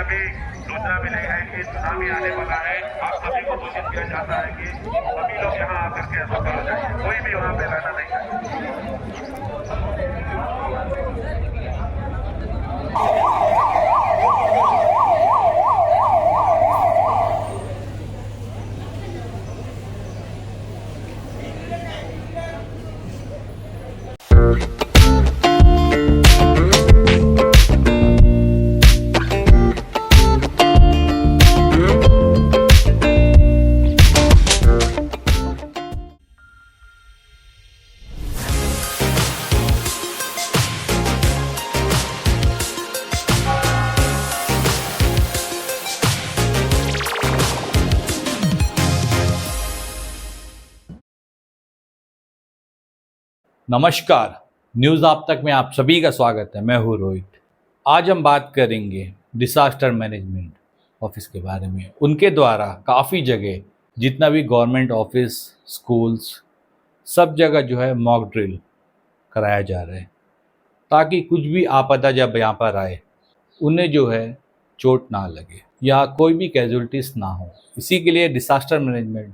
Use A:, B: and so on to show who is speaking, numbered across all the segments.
A: अभी सूचना मिली है कि सुनामी आने वाला है। आप सभी को सूचित किया जाता है कि सभी लोग यहाँ आकर के सफल हो जाए, कोई भी वहाँ पे रहना नहीं है।
B: नमस्कार, न्यूज़ आप तक में आप सभी का स्वागत है। मैं हूँ रोहित। आज हम बात करेंगे डिसास्टर मैनेजमेंट ऑफिस के बारे में। उनके द्वारा काफ़ी जगह जितना भी गवर्नमेंट ऑफिस, स्कूल्स, सब जगह जो है मॉक ड्रिल कराया जा रहा है, ताकि कुछ भी आपदा जब यहाँ पर आए उन्हें जो है चोट ना लगे या कोई भी कैजुअलिटीज़ ना हो। इसी के लिए डिसास्टर मैनेजमेंट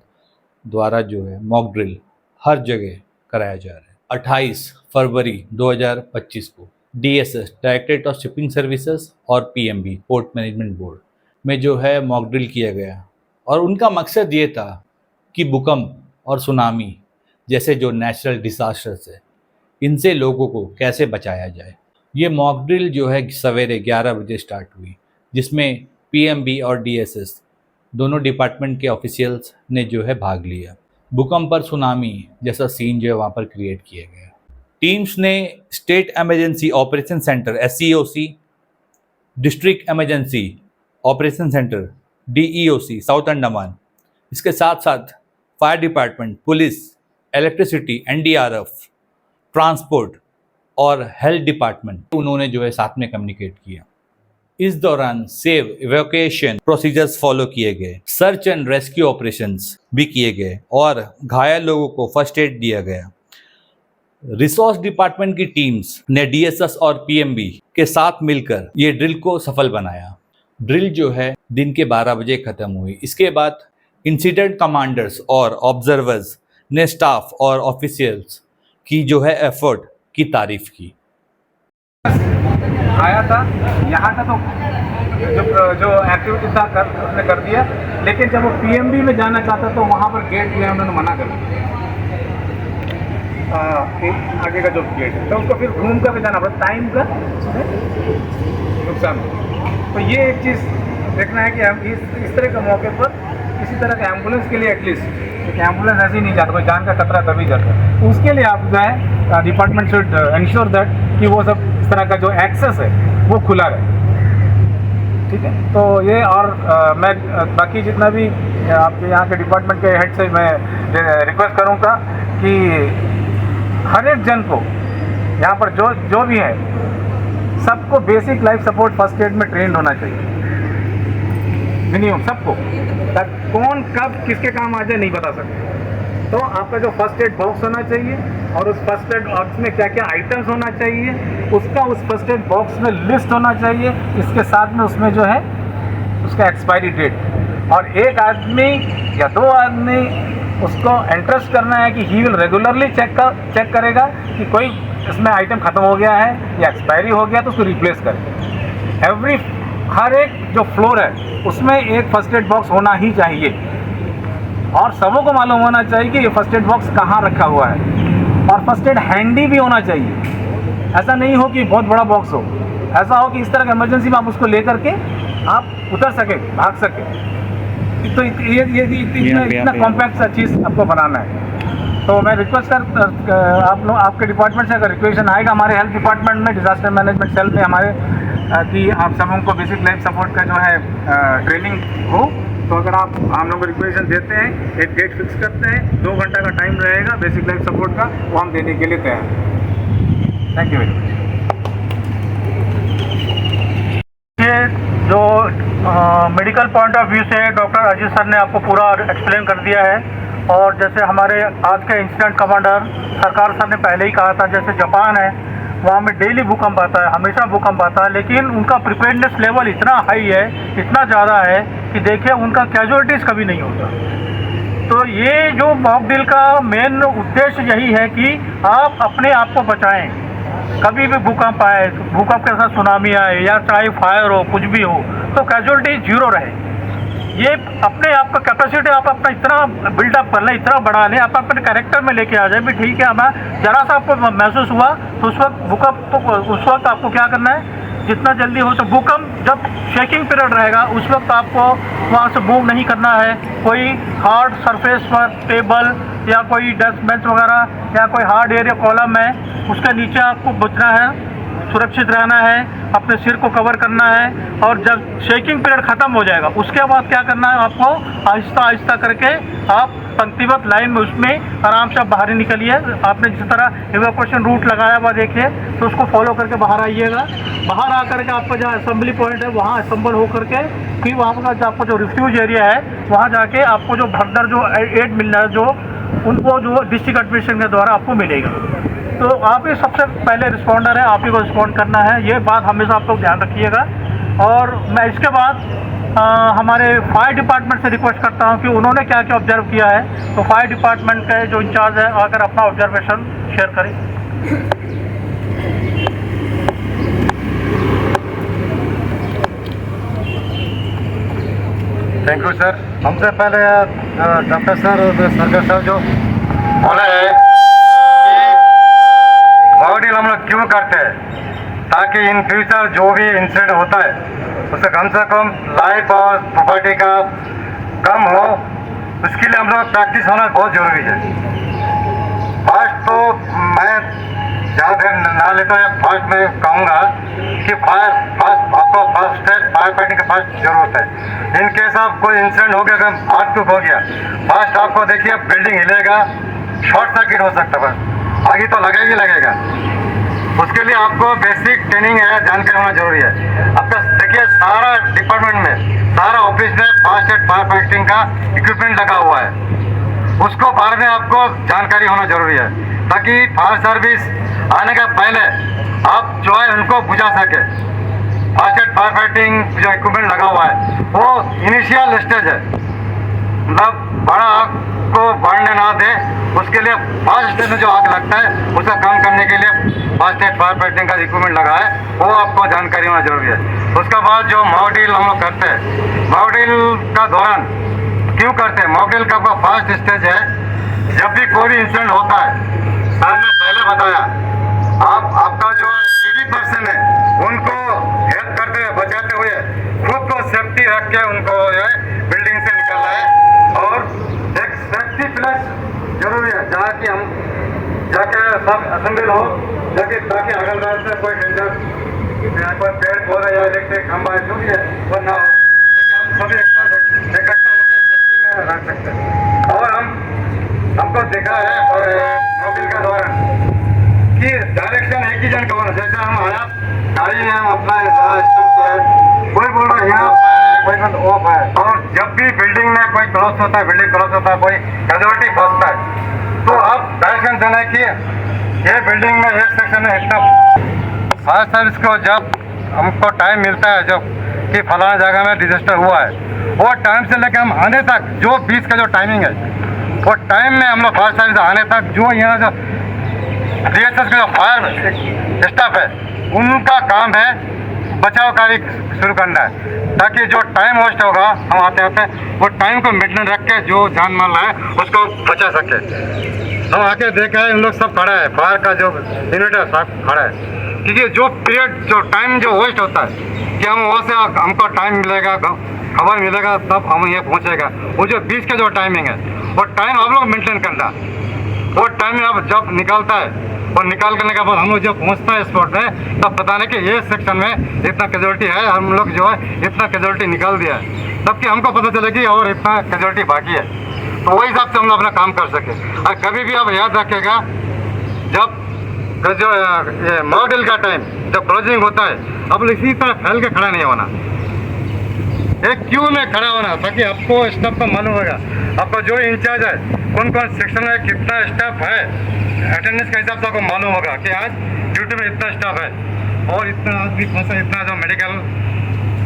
B: द्वारा जो है मॉक ड्रिल हर जगह कराया जा रहा है। 28 फरवरी 2025 को DSS directorate of shipping services और PMB पोर्ट मैनेजमेंट बोर्ड में जो है मॉक ड्रिल किया गया और उनका मकसद ये था कि भूकंप और सुनामी जैसे जो नेचुरल डिसास्टर्स है इनसे लोगों को कैसे बचाया जाए। ये मॉक ड्रिल जो है सवेरे 11 बजे स्टार्ट हुई, जिसमें PMB और DSS दोनों डिपार्टमेंट के ऑफिशियल्स ने जो है भाग लिया। भूकंप और सुनामी जैसा सीन जो है वहाँ पर क्रिएट किया गया। टीम्स ने state emergency operation centre SEOC, district emergency operation centre DEOC south Andaman, इसके साथ साथ fire department, police, electricity, NDRF, transport और हेल्थ डिपार्टमेंट उन्होंने जो है साथ में कम्युनिकेट किया। इस दौरान सेव इवैक्यूएशन प्रोसीजर्स फॉलो किए गए, सर्च एंड रेस्क्यू ऑपरेशंस भी किए गए और घायल लोगों को फर्स्ट एड दिया गया। रिसोर्स डिपार्टमेंट की टीम्स ने DSS और PMB के साथ मिलकर ये ड्रिल को सफल बनाया। ड्रिल जो है दिन के 12 बजे खत्म हुई। इसके बाद इंसिडेंट कमांडर्स और ऑब्जर्वर्स ने स्टाफ और ऑफिशियल्स की जो है एफर्ट की तारीफ की।
C: आया था यहाँ का, तो जो एक्टिविटी था उसने कर दिया, लेकिन जब वो PMB में जाना चाहता तो वहाँ पर गेट जो है उन्होंने मना कर दिया। आगे का जो गेट है तो उसको फिर घूम कर जाना पड़ा, टाइम का नुकसान। तो ये एक चीज़ देखना है कि हम इस तरह के मौके पर किसी तरह का एम्बुलेंस के लिए एटलीस्ट एम्बुलेंस ऐसे ही नहीं जाता, कोई जान का खतरा तभी जाता है। तो उसके लिए आप जो है डिपार्टमेंट शुड इंश्योर दैट कि वो सब इस तरह का जो एक्सेस है वो खुला रहे, ठीक है। तो ये और मैं बाकी जितना भी आपके यहाँ के डिपार्टमेंट के हेड से मैं रिक्वेस्ट करूँगा कि हर एक जन को यहाँ पर जो भी है सबको basic life support first aid में ट्रेंड होना चाहिए, मिनिमम सबको। कौन कब किसके काम आ जाए नहीं बता सकते। तो आपका जो फर्स्ट एड बॉक्स होना चाहिए और उस फर्स्ट एड बॉक्स में क्या क्या आइटम्स होना चाहिए उसका उस फर्स्ट एड बॉक्स में लिस्ट होना चाहिए। इसके साथ में उसमें जो है उसका एक्सपायरी डेट, और एक आदमी या दो आदमी उसको इंटरेस्ट करना है कि ही विल रेगुलरली चेक करेगा कि कोई इसमें आइटम ख़त्म हो गया है या एक्सपायरी हो गया तो उसको रिप्लेस करें। हर एक जो फ्लोर है उसमें एक फर्स्ट एड बॉक्स होना ही चाहिए और सबों को मालूम होना चाहिए कि ये फर्स्ट एड बॉक्स कहाँ रखा हुआ है, और फर्स्ट एड हैंडी भी होना चाहिए। ऐसा नहीं हो कि बहुत बड़ा बॉक्स हो, ऐसा हो कि इस तरह का इमरजेंसी में आप उसको लेकर के आप उतर सके, भाग सके। तो ये इतना कॉम्पैक्ट सा चीज़ आपको बनाना है। तो मैं रिक्वेस्ट आप लोग आपके डिपार्टमेंट से अगर रिक्वेशन आएगा हमारे हेल्थ डिपार्टमेंट में, डिजास्टर मैनेजमेंट सेल में हमारे, कि आप सबों को बेसिक लाइफ सपोर्ट का जो है ट्रेनिंग हो, तो अगर आप हम लोग रिक्वेशन देते हैं, एक डेट फिक्स करते हैं, 2 घंटा का टाइम रहेगा बेसिक लाइफ सपोर्ट का, वो हम देने के लिए तैयार हैं। Thank you very much.
D: जो मेडिकल पॉइंट ऑफ व्यू से डॉक्टर अजीत सर ने आपको पूरा एक्सप्लेन कर दिया है, और जैसे हमारे आज के इंसिडेंट कमांडर सरकार सर ने पहले ही कहा था, जैसे जापान है वहाँ में डेली भूकंप आता है, हमेशा भूकंप आता है, लेकिन उनका प्रिपेयर्डनेस लेवल इतना हाई है, इतना ज़्यादा है कि देखिए उनका कैजुअलिटीज़ कभी नहीं होता। तो ये जो मॉक ड्रिल का मेन उद्देश्य यही है कि आप अपने आप को बचाएं। कभी भी भूकंप आए, भूकंप के साथ सुनामी आए या चाहे फायर हो, कुछ भी हो, तो कैजुअलिटी जीरो रहे। ये अपने आप का कैपेसिटी आप अपना इतना बिल्डअप कर लें, इतना बढ़ा लें, आप अपने कैरेक्टर में लेके आ जाए भी ठीक है। हमें ज़रा सा आपको महसूस हुआ तो उस वक्त भूकंप, तो उस वक्त आपको क्या करना है, जितना जल्दी हो तो भूकंप जब शेकिंग पीरियड रहेगा उस वक्त आपको वहाँ से मूव नहीं करना है। कोई हार्ड सरफेस पर टेबल या कोई डेस्क बेंच वगैरह या कोई हार्ड एरिया कॉलम है उसके नीचे आपको बचना है, सुरक्षित रहना है, अपने सिर को कवर करना है। और जब शेकिंग पीरियड ख़त्म हो जाएगा उसके बाद क्या करना है, आपको आहिस्ता आहिस्ता करके आप पंक्तिबद्ध लाइन में उसमें आराम से आप बाहर ही निकलिए। आपने जिस तरह इवैक्यूएशन रूट लगाया हुआ देखिए तो उसको फॉलो करके बाहर आइएगा। बाहर आकर के आपका जहाँ असेंबली पॉइंट है वहाँ असेंबल होकर के फिर वहाँ का जो आपका जो रिफ्यूज एरिया है वहाँ जाके आपको जो फर्दर जो एड मिलना है जो उनको जो डिस्ट्रिक्ट एडमिनिस्ट्रेशन के द्वारा आपको मिलेगा। तो आप ही सबसे पहले रिस्पॉन्डर हैं, आप ही को रिस्पॉन्ड करना है, ये बात हमेशा आप लोग ध्यान रखिएगा। और मैं इसके बाद हमारे फायर डिपार्टमेंट से रिक्वेस्ट करता हूं कि उन्होंने क्या क्या ऑब्जर्व किया है, तो फायर डिपार्टमेंट के जो इंचार्ज है अगर अपना ऑब्जर्वेशन शेयर करें।
E: Thank you sir. हमसे पहले डॉक्टर सर और सरकार सर जो बोला है कि मॉक ड्रिल हम लोग क्यों करते हैं, ताकि इन फ्यूचर जो भी इंसिडेंट होता है उससे कम से कम लाइफ और प्रॉपर्टी का कम हो, उसके लिए हम लोग प्रैक्टिस होना बहुत ज़रूरी है। फर्स्ट तो मैं ज़्यादा देर ना लेता है, फर्स्ट मैं कहूँगा कि आपको फर्स्ट फायर फाइटिंग का फर्स्ट जरूरत है। इन केस ऑफ कोई इंसिडेंट हो गया, अगर आग टूक हो गया, फर्स्ट आपको देखिए बिल्डिंग हिलेगा, शॉर्ट सर्किट हो सकता है, बस आगे तो लगेगा ही लगेगा। उसके लिए आपको बेसिक ट्रेनिंग है, जानकारी होना जरूरी है। आपका देखिए सारा डिपार्टमेंट में, सारा ऑफिस में फर्स्ट एड फायर फाइटिंग का इक्विपमेंट लगा हुआ है, उसको बारे में आपको जानकारी होना जरूरी है, ताकि फायर सर्विस आने के पहले आप जो है उनको बुझा सके। फर्स्ट एड फायर फाइटिंग जो इक्विपमेंट लगा हुआ है वो इनिशियल स्टेज है, मतलब बड़ा आग को बढ़ने ना दे, उसके लिए फर्स्ट स्टेज में जो आग लगता है उसका कम करने के लिए फर्स्ट एड फायर फाइटिंग का इक्विपमेंट लगा है, वो आपको जानकारी होना जरूरी है। उसके बाद जो मॉक ड्रिल हम लोग करते हैं, मॉक ड्रिल का दौरान क्यों करते हैं, मॉक ड्रिल का आपका फर्स्ट स्टेज है, जब भी कोई भी इंसिडेंट होता है, सर ने पहले बताया, आपका जो नीडी पर्सन है उनको हेल्प करते हुए, बचाते हुए खुद को सेफ्टी रख के उनको जो है बिल्डिंग से निकलना है। और एक सेफ्टी प्लस जरूरी है, जहाँ की हम जाके सब असेंबल हो जाके, ताकि अगल बगल से कोई डेंजर कोई पेड़ पौधा या इलेक्ट्रिक खंभा जो भी है वो ना हो, लेकिन हम सभी इकट्ठा होकर सेफ्टी में रख सकते हैं। और हमको देखा है और मोबिल का दौरान कि डायरेक्शन एक ही जन का होना, जैसे हम आया गाड़ी में हम अपना कोई बोल रहा है यहाँ कोई बंद ऑफ है, और जब भी बिल्डिंग में कोई क्रॉस होता है, बिल्डिंग क्रॉस होता है, कोई कैजुअलिटी फंसता है, तो आप डायरेक्शन देना कि ये बिल्डिंग में एक सेक्शन में इतना। फायर सर्विस को जब हमको टाइम मिलता है जब कि फलाना जगह में डिजास्टर हुआ है, वो टाइम से लेकर हम आने तक जो बीच का जो टाइमिंग है, वो टाइम में हम लोग फायर सर्विस आने तक जो यहाँ जो DSS का जो फायर स्टाफ है उनका काम है बचाव कार्य शुरू करना है, ताकि जो टाइम वेस्ट होगा हम आते आते वो टाइम को मेंटेन रख के जो जान माल है उसको बचा सके। हम आके देखा है उन लोग सब खड़ा है, फायर का जो यूनिट है सब खड़ा है, क्योंकि जो पीरियड जो टाइम जो वेस्ट होता है कि हम वहाँ से हमको टाइम मिलेगा, खबर मिलेगा तब हम यहाँ पहुँचेगा, वो जो बीच का जो टाइमिंग है वो टाइम आप लोग मेंटेन करना। वो टाइम में अब जब निकलता है और निकाल करने के बाद हम लोग जब पहुँचता है स्पॉट में तब बताने कि ये सेक्शन में इतना कैजुअलिटी है, हम लोग जो है इतना कैजुअलिटी निकाल दिया है, तब कि हमको पता चलेगी और इतना कैजुअलिटी बाकी है, तो वही हिसाब से हम लोग अपना काम कर सके। और कभी भी आप याद रखिएगा जब जो मॉक ड्रिल का टाइम जब क्लोजिंग होता है, अब इसी तरह फैल के खड़ा नहीं होना, एक क्यू में खड़ा होना, ताकि आपको स्टाफ का मालूम होगा, आपका जो इंचार्ज है कौन कौन सेक्शन में कितना स्टाफ है, अटेंडेंस के हिसाब से आपको मालूम होगा कि आज ड्यूटी में इतना स्टाफ है और इतना आदमी फंसा, इतना जो मेडिकल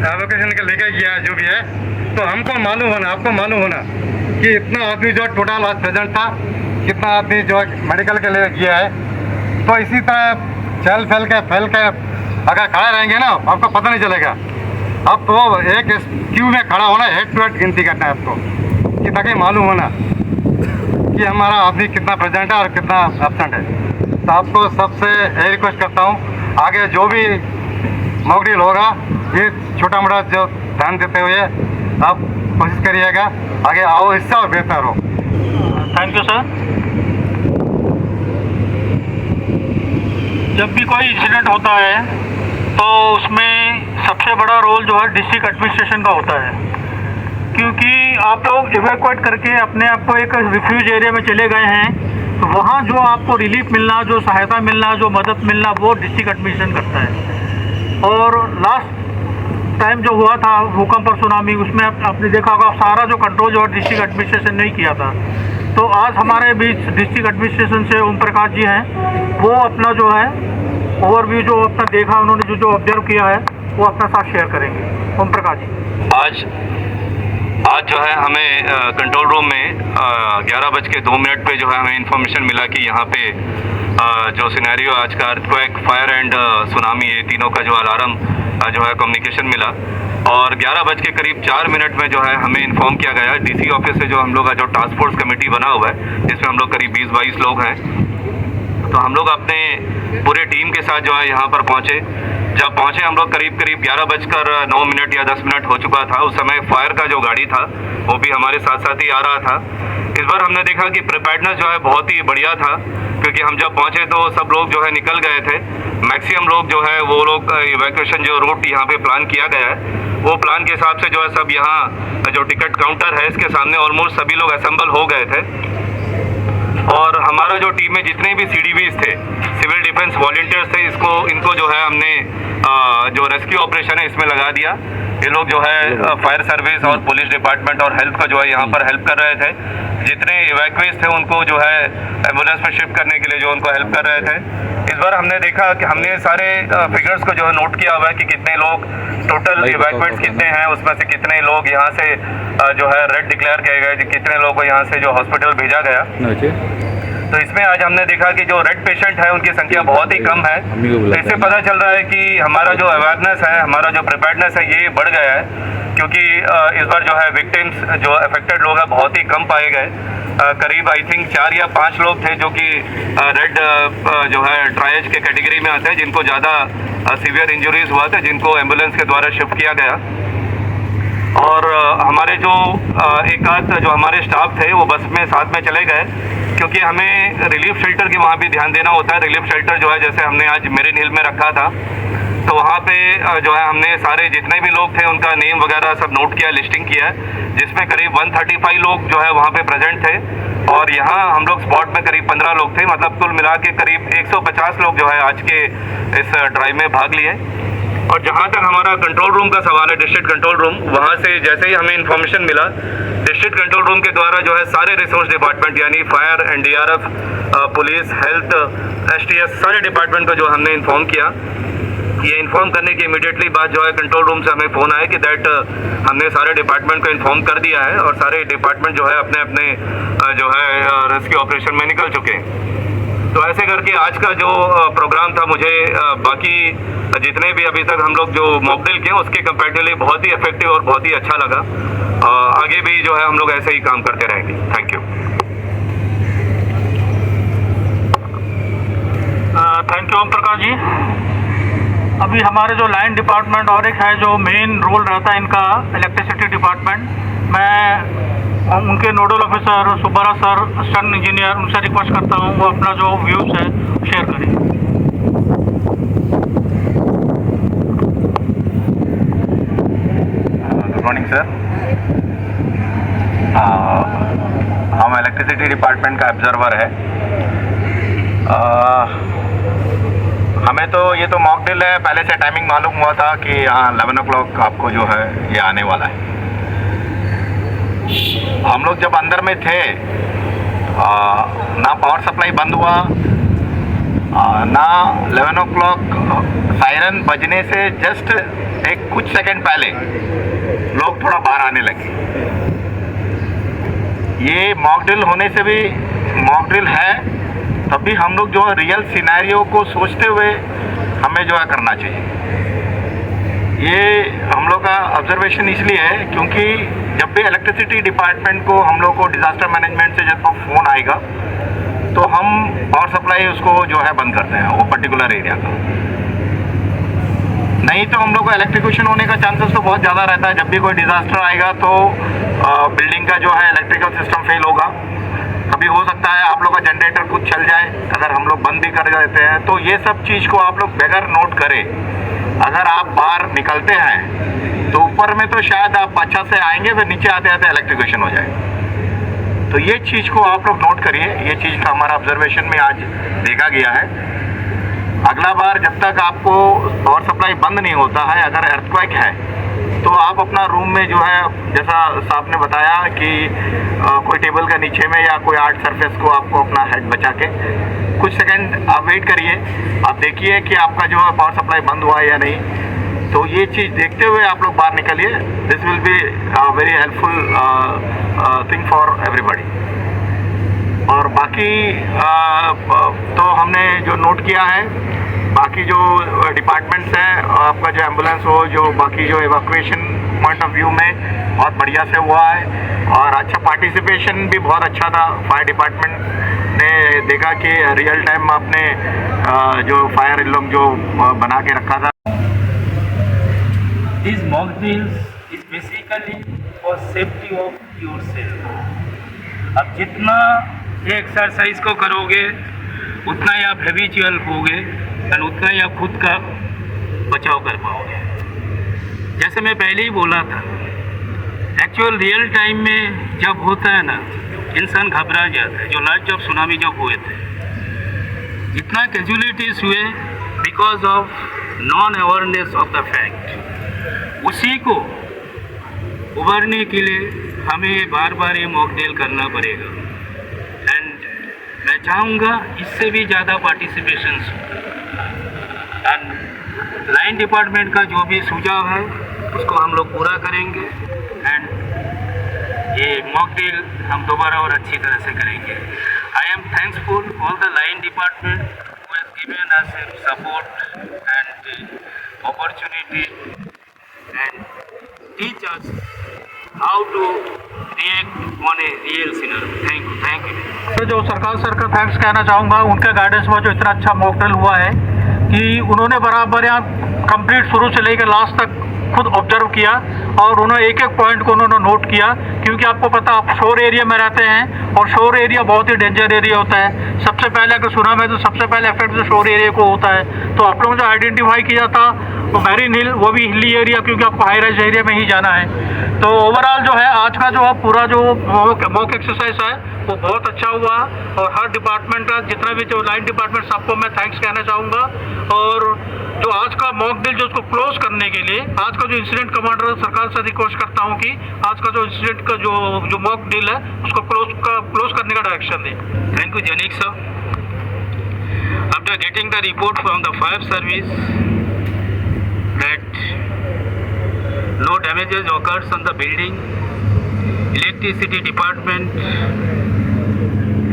E: एवोकेशन के लेके गया जो भी है, तो हमको मालूम होना, आपको मालूम होना कि इतना आदमी जो टोटल आज प्रेजेंट था, कितना आदमी जो मेडिकल के लिए गया है। तो इसी तरह चल फैल के अगर खड़ा रहेंगे ना, आपको पता नहीं चलेगा। अब तो एक क्यू में खड़ा होना, हेड टू हेड गिनती करना है आपको, कि ताकि मालूम होना कि हमारा आदमी कितना प्रेजेंट है और कितना एब्सेंट है। तो आपको सबसे यही रिक्वेस्ट करता हूँ, आगे जो भी मॉक ड्रिल होगा, ये छोटा मोटा जो ध्यान देते हुए आप कोशिश करिएगा, आगे आओ, इससे और बेहतर हो।
D: Thank you sir. जब भी कोई इंसिडेंट होता है तो उसमें सबसे बड़ा रोल जो है डिस्ट्रिक्ट एडमिनिस्ट्रेशन का होता है, क्योंकि आप लोग इवैक्यूएट करके अपने आप को एक रिफ्यूज एरिया में चले गए हैं, तो वहाँ जो आपको रिलीफ मिलना, जो सहायता मिलना, जो मदद मिलना, वो डिस्ट्रिक्ट एडमिनिस्ट्रेशन करता है। और लास्ट टाइम जो हुआ था भूकंप और सुनामी, उसमें आपने देखा होगा सारा जो कंट्रोल जो है डिस्ट्रिक्ट एडमिनिस्ट्रेशन ने ही किया था। तो आज हमारे बीच डिस्ट्रिक्ट एडमिनिस्ट्रेशन से ओम प्रकाश जी हैं, वो अपना जो है ओवरव्यू जो अपना देखा, उन्होंने जो ऑब्जर्व किया है वो अपना साथ शेयर करेंगे। ओम प्रकाश जी।
F: आज जो है हमें कंट्रोल रूम में 11:02 पे जो है हमें इंफॉर्मेशन मिला कि यहाँ पे जो सिनेरियो आज का अर्थक्वेक, फायर एंड सुनामी, ये तीनों का जो अलार्म जो है कम्युनिकेशन मिला, और 11:04 में जो है हमें इन्फॉर्म किया गया डीसी ऑफिस से, जो हम लोग का जो टास्क फोर्स कमेटी बना हुआ है, जिसमें हम लोग करीब 20-22 लोग हैं। तो हम लोग अपने पूरे टीम के साथ जो है यहाँ पर पहुँचे। जब पहुँचे हम लोग करीब 11:09 या 10 हो चुका था। उस समय फायर का जो गाड़ी था वो भी हमारे साथ साथ ही आ रहा था। इस बार हमने देखा कि प्रिपेयर्डनेस जो है बहुत ही बढ़िया था, क्योंकि हम जब पहुँचे तो सब लोग जो है निकल गए थे। मैक्सिमम लोग जो है वो लोग इवैक्यूएशन जो रूट यहाँ पे प्लान किया गया है, वो प्लान के हिसाब से जो है सब यहाँ जो टिकट काउंटर है इसके सामने ऑलमोस्ट सभी लोग असेंबल हो गए थे। और हमारा जो टीम में जितने भी CDVs थे, सिविल डिफेंस वॉलंटियर्स थे, इनको जो है हमने जो रेस्क्यू ऑपरेशन है इसमें लगा दिया। ये लोग जो है फायर सर्विस और पुलिस डिपार्टमेंट और हेल्थ का जो है यहाँ पर हेल्प कर रहे थे। जितने इवैक्यूएज थे उनको जो है एम्बुलेंस में शिफ्ट करने के लिए जो उनको हेल्प कर रहे थे। इस बार हमने देखा कि हमने सारे फिगर्स को जो है नोट किया हुआ है कि कितने लोग टोटल इवैक्यूएट्स कितने हैं, उसमें से कितने लोग यहाँ से जो है रेड डिक्लेयर किए गए, कितने लोगों को यहाँ से जो हॉस्पिटल भेजा गया। तो इसमें आज हमने देखा कि जो रेड पेशेंट है उनकी संख्या बहुत ही कम है। तो इससे पता चल रहा है कि हमारा जो अवेयरनेस है, हमारा जो प्रिपेयर्डनेस है, ये बढ़ गया है, क्योंकि इस बार जो है विक्टिम्स जो अफेक्टेड लोग हैं बहुत ही कम पाए गए। करीब आई थिंक 4 या 5 लोग थे जो कि रेड जो है ट्रायज के कैटेगरी में आते हैं, जिनको ज़्यादा सीवियर इंजरीज हुआ था, जिनको एम्बुलेंस के द्वारा शिफ्ट किया गया। और हमारे जो एक आध जो हमारे स्टाफ थे वो बस में साथ में चले गए, क्योंकि हमें रिलीफ शेल्टर की वहाँ भी ध्यान देना होता है। रिलीफ शेल्टर जो है जैसे हमने आज मेरिन हिल में रखा था, तो वहाँ पे जो है हमने सारे जितने भी लोग थे उनका नेम वगैरह सब नोट किया, लिस्टिंग किया, जिसमें करीब 135 लोग जो है वहाँ पे प्रेजेंट थे। और यहाँ हम लोग स्पॉट में करीब 15 लोग थे, मतलब कुल मिला के करीब 150 लोग जो है आज के इस ड्राइव में भाग लिए। और जहाँ तक हमारा कंट्रोल रूम का सवाल है, डिस्ट्रिक्ट कंट्रोल रूम, वहाँ से जैसे ही हमें इन्फॉर्मेशन मिला, डिस्ट्रिक्ट कंट्रोल रूम के द्वारा जो है सारे रिसोर्स डिपार्टमेंट यानी fire, NDRF, police, health, STS, सारे डिपार्टमेंट को जो हमने इन्फॉर्म किया। ये इन्फॉर्म करने की इमीडिएटली बाद जो है कंट्रोल रूम से हमें फ़ोन आया कि दैट हमने सारे डिपार्टमेंट को इन्फॉर्म कर दिया है और सारे डिपार्टमेंट जो है अपने अपने जो है रेस्क्यू ऑपरेशन में निकल चुके हैं। तो ऐसे करके आज का जो प्रोग्राम था, मुझे बाकी जितने भी अभी तक हम लोग जो मॉक ड्रिल किए उसके कंपैरेटिवली बहुत ही इफेक्टिव और बहुत ही अच्छा लगा। आगे भी जो है हम लोग ऐसे ही काम करते रहेंगे। Thank you.
D: Thank you Om Prakash ji. अभी हमारे जो लाइन डिपार्टमेंट और एक है जो मेन रोल रहता है इनका, इलेक्ट्रिसिटी डिपार्टमेंट, मैं उनके nodal officer Subbara sir, assistant engineer, उनसे रिक्वेस्ट करता हूँ वो अपना जो व्यूज़ है शेयर करें।
G: Good morning sir. हम इलेक्ट्रिसिटी डिपार्टमेंट का ऑब्जर्वर है। हमें तो ये तो मॉक ड्रिल है, पहले से टाइमिंग मालूम हुआ था कि यहाँ 11 o'clock आपको जो है ये आने वाला है। हम लोग जब अंदर में थे ना पावर सप्लाई बंद हुआ, ना 11 o'clock सायरन बजने से जस्ट एक कुछ सेकंड पहले लोग थोड़ा बाहर आने लगे। ये मॉक ड्रिल होने से भी मॉक ड्रिल है, तब भी हम लोग जो है रियल सिनेरियो को सोचते हुए हमें जो है करना चाहिए। ये हम लोग का ऑब्जर्वेशन इसलिए है क्योंकि जब भी इलेक्ट्रिसिटी डिपार्टमेंट को हम लोग को डिज़ास्टर मैनेजमेंट से जब फ़ोन आएगा तो हम पावर सप्लाई उसको जो है बंद करते हैं वो पर्टिकुलर एरिया का। नहीं तो हम लोग को इलेक्ट्रिक्यूशन होने का चांसेस तो बहुत ज़्यादा रहता है। जब भी कोई डिज़ास्टर आएगा तो बिल्डिंग का जो है इलेक्ट्रिकल सिस्टम फेल होगा। कभी हो सकता है आप लोग का जनरेटर कुछ चल जाए, अगर हम लोग बंद भी कर देते हैं तो ये सब चीज़ को आप लोग बगैर नोट करें अगर आप बाहर निकलते हैं तो ऊपर में तो शायद आप अच्छा से आएंगे, फिर नीचे आते आते इलेक्ट्रिक्यूशन हो जाए। तो ये चीज़ को आप लोग नोट करिए। ये चीज़ का हमारा ऑब्जर्वेशन में आज देखा गया है। अगला बार जब तक आपको पावर सप्लाई बंद नहीं होता है, अगर अर्थक्वेक है तो आप अपना रूम में जो है जैसा साहब ने बताया कि कोई टेबल का नीचे में या कोई आर्ट सरफेस को आपको अपना हेड बचा के कुछ सेकंड आप वेट करिए। आप देखिए कि आपका जो है पावर सप्लाई बंद हुआ है या नहीं। तो ये चीज़ देखते हुए आप लोग बाहर निकलिए। This will be very helpful thing for everybody. और बाकी तो हमने जो नोट किया है, बाकी जो डिपार्टमेंट्स हैं, आपका जो एम्बुलेंस हो, जो बाकी जो एवैक्यूएशन पॉइंट ऑफ व्यू में बहुत बढ़िया से हुआ है और अच्छा पार्टिसिपेशन भी बहुत अच्छा था। फायर डिपार्टमेंट ने देखा कि रियल टाइम आपने जो फायर लोग जो बना के रखा था।
C: These mock drills is basically for safety of yourself. अब जितना ये एक्सरसाइज को करोगे उतना ही आप हैबिचुअल होगे और उतना ही आप खुद का बचाव कर पाओगे। जैसे मैं पहले ही बोला था, एक्चुअल रियल टाइम में जब होता है ना, इंसान घबरा जाता है। जो लास्ट जब सुनामी जब हुए थे, इतना कैजुअलिटीज हुए because of non awareness of the fact. उसी को उभरने के लिए हमें बार बार ये मॉक ड्रिल करना पड़ेगा। एंड मैं चाहूँगा इससे भी ज़्यादा पार्टिसिपेशंस। एंड लाइन डिपार्टमेंट का जो भी सुझाव है उसको हम लोग पूरा करेंगे एंड ये मॉक ड्रिल हम दोबारा और अच्छी तरह से करेंगे। I am thanksful all the line department who has given us support and opportunity and teach us how to react on a real scenario. Thank you.
D: तो जो सरकार का थैंक्स कहना चाहूँगा, उनके गाइडेंस में जो इतना अच्छा मॉक ड्रिल हुआ है कि उन्होंने बराबर यहाँ कंप्लीट शुरू से लेकर लास्ट तक खुद ऑब्जर्व किया और उन्होंने एक एक पॉइंट को उन्होंने नोट किया। क्योंकि आपको पता, आप शोर एरिया में रहते हैं और शोर एरिया बहुत ही डेंजर एरिया होता है। सबसे पहले अगर सुना में तो सबसे पहले इफेक्ट जो शोर एरिया को होता है। तो आप लोगों ने जो आइडेंटिफाई किया था वो मैरिन हिल, वो भी हिली एरिया, क्योंकि आपको हाई राइज एरिया में ही जाना है। तो ओवरऑल जो है आज का जो पूरा जो मॉक एक्सरसाइज है वो बहुत अच्छा हुआ और हर डिपार्टमेंट का, जितना भी जो लाइन डिपार्टमेंट, सबको मैं थैंक्स कहना चाहूँगा। और जो आज का मॉक ड्रिल जो उसको क्लोज करने के लिए आज का जो इंसिडेंट कमांडर सरकार से रिक्वेस्ट करता हूँ कि आज का जो इंसिडेंट का जो मॉक ड्रिल है उसको क्लोज करने का डायरेक्शन दें।
C: Thank you, Janik sir. After getting the report from the fire service that no damages occurs on the building, electricity department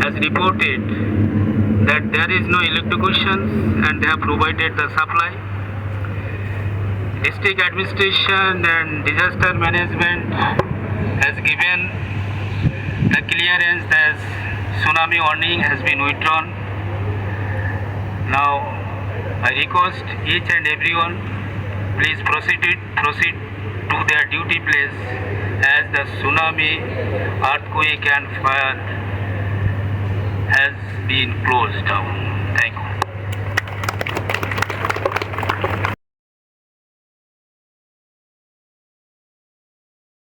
C: has reported that there is no electrocution and they have provided the supply. District administration and disaster management has given the clearance that tsunami warning has been withdrawn. Now I request each and everyone, please proceed to their duty place as the tsunami, earthquake and fire has been closed down.